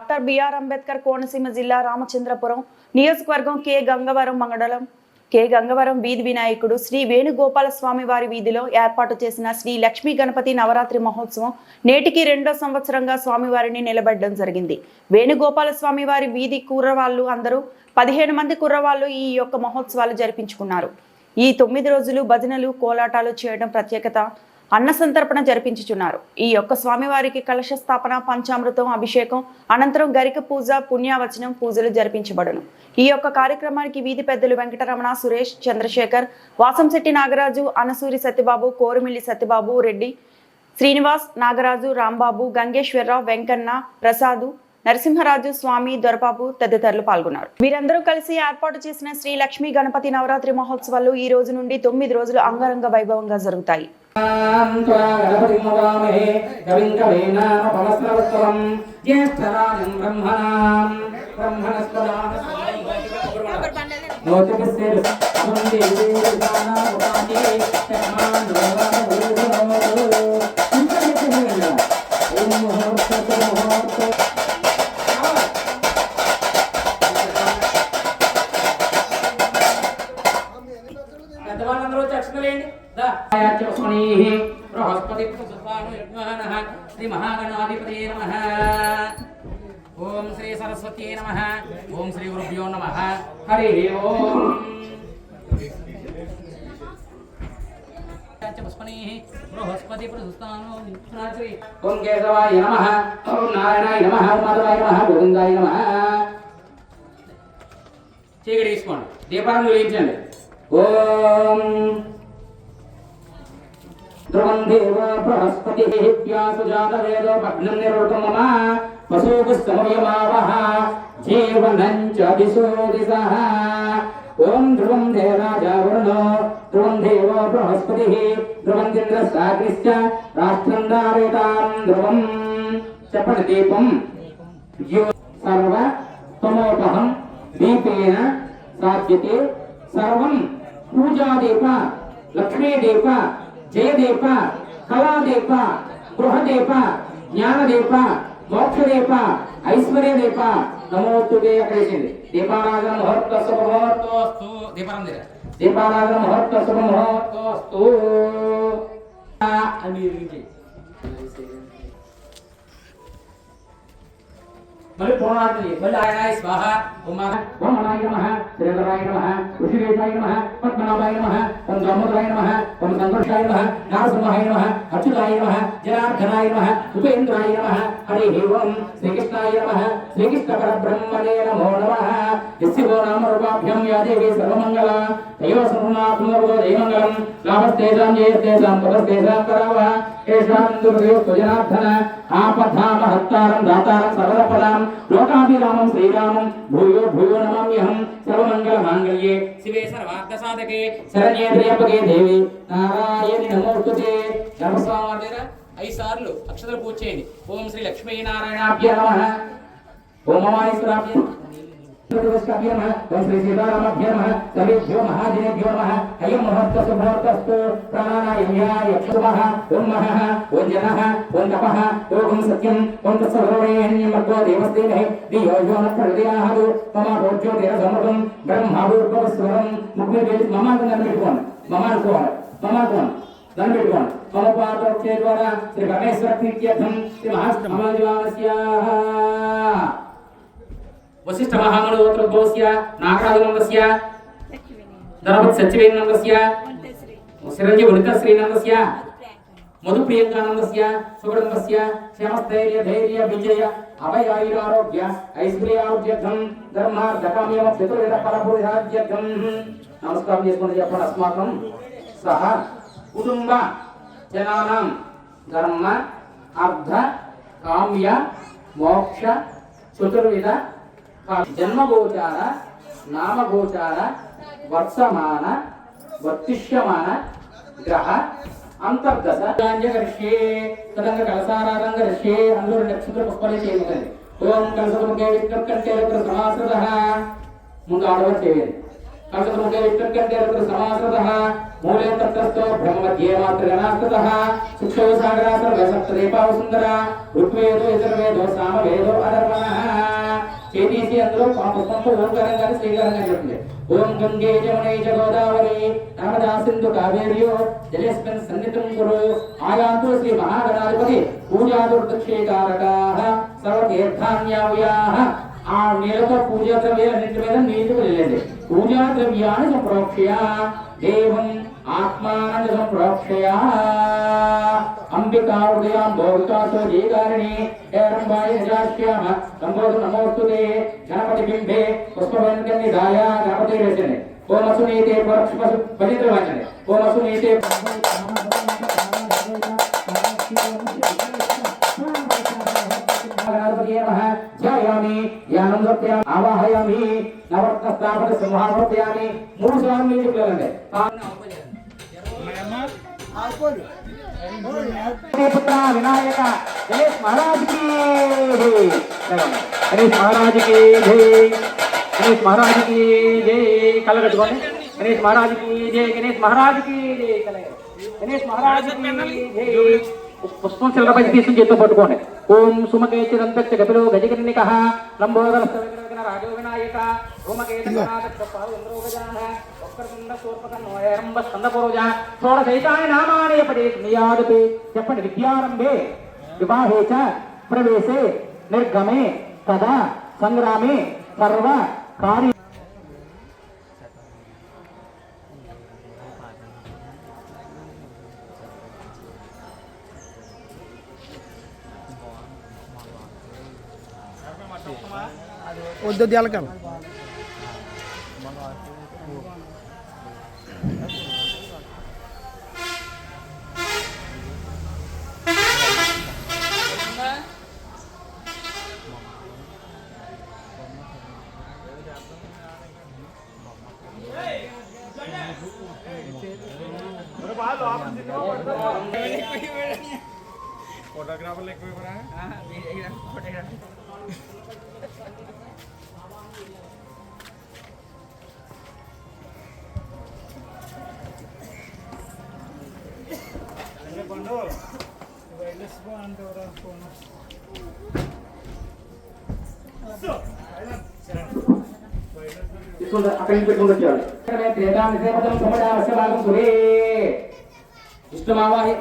Doctor BR Ambedkar Konaseema జిల్లా రామచంద్రపురం నియోజకవర్గం K Gangavaram వీధి వినాయకుడు శ్రీ వేణుగోపాల స్వామి వారి వీధిలో ఏర్పాటు చేసిన శ్రీ లక్ష్మీ గణపతి నవరాత్రి మహోత్సవం నేటికి 2వ సంవత్సరంగా స్వామివారిని నిలబెట్టడం జరిగింది. వేణుగోపాల స్వామి వారి వీధి కుర్రవాళ్ళు అందరూ 15 మంది కుర్రవాళ్ళు ఈ యొక్క మహోత్సవాలు జరిపించుకున్నారు. ఈ 9 రోజులు భజనలు కోలాటాలు చేయడం ప్రత్యేకత. అన్న సంతర్పణ జరిపించుచున్నారు. ఈ యొక్క స్వామివారికి కలశ స్థాపన, పంచామృతం అభిషేకం అనంతరం గరిక పూజ, పుణ్యావచనం పూజలు జరిపించబడును. ఈ యొక్క కార్యక్రమానికి వీధి పెద్దలు వెంకటరమణ, సురేష్, చంద్రశేఖర్, వాసంశెట్టి నాగరాజు, అనసూరి సత్యబాబు, కోరిమిల్లి సత్యబాబు రెడ్డి, శ్రీనివాస్, నాగరాజు, రాంబాబు, గంగేశ్వరరావు, వెంకన్న, ప్రసాదు, నరసింహరాజు, స్వామి, దొరబాబు తదితరులు పాల్గొన్నారు. వీరందరూ కలిసి ఏర్పాటు చేసిన శ్రీ లక్ష్మీ గణపతి నవరాత్రి మహోత్సవాలు ఈ రోజు నుండి 9 రోజులు అంగరంగ వైభవంగా జరుగుతాయి. శ్రీ మహాగణాధిపతయే నమః. ఓం శ్రీ సరస్వత్యై నమః. ఓం శ్రీ గురుభ్యో నమః. హరి ఓం. బృహస్పతి ఓం కేశవాయ నమః. ఓం నారాయణాయ నమః. ఓం మాధవాయ నమః. గోవిందాయ నమః. చీకటి తీసుకోండి, దీపాలను వెలిగించండి. ఓం ధ్రువం దేవో బృహస్పతి వ్యాసుజాత వేదో భగ్నం నిరుతం మమ వసూపుస్తమయమావహ జీవనం చ దిశో దిశః. ఓం ధ్రువం దేవరాజా వరుణో ధ్రువం దేవో బృహస్పతి ధ్రువం చంద్రస్తాగ్నిశ్చ రాష్ట్రం దారేతాం ధ్రువం. చెప్పండి. దీపం సర్వ తమోపహం దీపేన సాధ్యతే సర్వం. పూజాదీప, లక్ష్మీదీప, జయదీప, కళాదీప, గృహదీప, జ్ఞానదీప, మోక్షదీప, ఐశ్వర్యదీప. నమోస్తుతే అక్కడేసింది. దీపారాధన ముహూర్త శుభముహూర్తోస్తు. దీపారాధన ముహూర్త శుభముహూర్తోస్తు అని మళ్ళీ పూర్ణార్థి మళ్ళీ ఆయనాయ స్వాహ. ఓం అనాయ నమః. శ్రీధరాయ నమః. ఋషికేశాయ నమః. పద్మనాభాయ నమః. ఓం దామోదరాయ నమః. ఓం సంతోషాయ నమః. నారసింహాయ నమః. అచ్యుతాయ నమః. జనార్దనాయ నమః. ఉపేంద్రాయ నమః. హరి ఓం. శ్రీకృష్ణాయ నమః. శ్రీకృష్ణ పరబ్రహ్మణే నమో నమః. యస్యో నామ రూపాభ్యాం యా దేవీ సర్వమంగళ తయో సర్వనాత్మనో జయమంగళం. లాభస్తేజాం జయస్తేజాం పదస్తేజాం కరావ ఏషాం దుర్గయోస్తు జనార్దన ఆపధామ హత్తారం దాతారం సర్వపదాం లోకాభిరామం శ్రీరామం భూయో భూయో నమామ్యహం. సర్వమంగళ మాంగళ్యే శివే సర్వార్థ సాధకే శరణ్యే త్ర్యంబకే దేవి నారాయణి నమోస్తుతే. ధర్మస్వామి దగ్గర 5 సార్లు అక్షరాలు పూజ చేయండి. ఓం శ్రీ లక్ష్మీ నారాయణాభ్య నమః. ఓం మహాశ్వరాభ్య నమః. ఓం శ్రీ సీతారామాభ్య నమః. సర్వేభ్యో మహాజనేభ్యో నమః. అయం ముహూర్త శుభముహూర్తస్తు. ప్రాణాయామ్యాయ నమః. ఓం మహః. ఓం జనః. ఓం తపః. ఓం సత్యం. ఓం తత్సర్వోరేణ్యం భగవో దేవస్తేనే దియో యో న ప్రచోదయాత్. మమ భోజ్యోతిర సమృతం బ్రహ్మభూర్భువస్వరం. ముగ్గురు చేసి మమాకు దండం పెట్టుకోండి. మమానుకోవాలి. మమాకోండి దండం పెట్టుకోండి. మమ పాదోక్షే ద్వారా శ్రీ పరమేశ్వర ప్రీత్యర్థం శ్రీ మహాస్వామివాస్య వశిష్ఠ మహామనోత్రోద్భవస్య నాగరాజనందస్య ధనపతి సత్యవేనందస్య చిరంజీవి వనితశ్రీనందస్య మధుప్రియంకానందస్య సుగడంబస్య శ్యామస్థైర్య ధైర్య విజయ అభయాయురారోగ్య ఐశ్వర్యారోగ్యర్థం ధర్మార్థకామ్యమ చతుర్వేద పరపురుషార్థ్యర్థం. నమస్కారం చేసుకుంటే చెప్పండి. అస్మాకం సహ కుటుంబ జనానాం ధర్మ అర్థ కామ్య మోక్ష చతుర్విధ జన్మగోచార నామగోచార వర్తమాన వర్తిష్యమాన గ్రహ అంతర్గత కరిష్యే తదంగ కలసారాధంగ రిష్యే. అందులో నక్షత్ర పుష్పలే చేయండి. ఓం కలసముఖే విష్ణుకంటే సమాసృతః. ముందు ఆడవారు చేయండి. कलशमुखे विष्णुकण्ठे समाश्रितः मूले तत्रस्थो ब्रह्ममध्ये मातृगणास्ततः सुक्षो सागरासर्वसप्तदेपाव सुन्दरा ऋग्वेदो यजुर्वेदो सामवेदो अधर्वणः చేసి అందులో పుష్పంతో ఓంకారం కానీ శ్రీకారం కానీ చెప్తుంది ఓం గంగే జమునే చ గోదావరి నర్మదా సింధు కావేర్యో జలేస్మిన్ సన్నిధిం కురు ఆయాంతు శ్రీ మహాగణాధిపతి పూజాదుర్దక్షేకారకాః సర్వతీర్థాన్యావ్యాః ఆ నీళ్ళతో పూజా ద్రవ్యాలన్నింటి మీద నీళ్లు వెళ్ళండి పూజా ద్రవ్యాన్ని సంప్రోక్ష్య దేవం ఆత్మానం సంప్రోక్ష్య अंबिका हृदयां भोगिकासो जीकारिणी एरंबाय निजाश्याम संबोध नमोस्तुते गणपति बिंबे पुष्पवन्कन्निधाय गणपति रचने ओम असुनीते परक्षपसु पवित्र वचने ओम असुनीते गणपति नमः ध्यायामि ध्यानं समर्पयामि आवाहयामि नवरत्नस्थापन संहारयामि मूल स्वामी निकलने पुत्र विनायक गणेश महाराज की जय गणेश महाराज की जय गणेश महाराज की जय कल कटकोने गणेश महाराज की जय गणेश महाराज की जय गणेश महाराज की जय पुष्पों से लगा तीसरी जेतो पटकोने ओम सुमके चिरंतच्च कपिलो गजकर्णिकः लंबोदरस्तविघ्नविघ्न राजो विनायक ओमके जगन्नाथ पाव इंद्रो गजानः वक्रतुंड शूर्पकर्णोऽयरम्भ स्कन्दपूर्वजः षोडशैतानि नामानि पठेत् नियादपि చెప్పండి విద్యారంభే వివాహే చ ప్రవేశే నిర్గమే తదా సంగ్రామే సర్వ కార్య ఉద్యోగాలకం ఫోటోగ్రాఫర్లు ఎక్కువ అక్కడి నుంచి పెట్టుకుంటూ వచ్చాడు విష్ణుమావాహి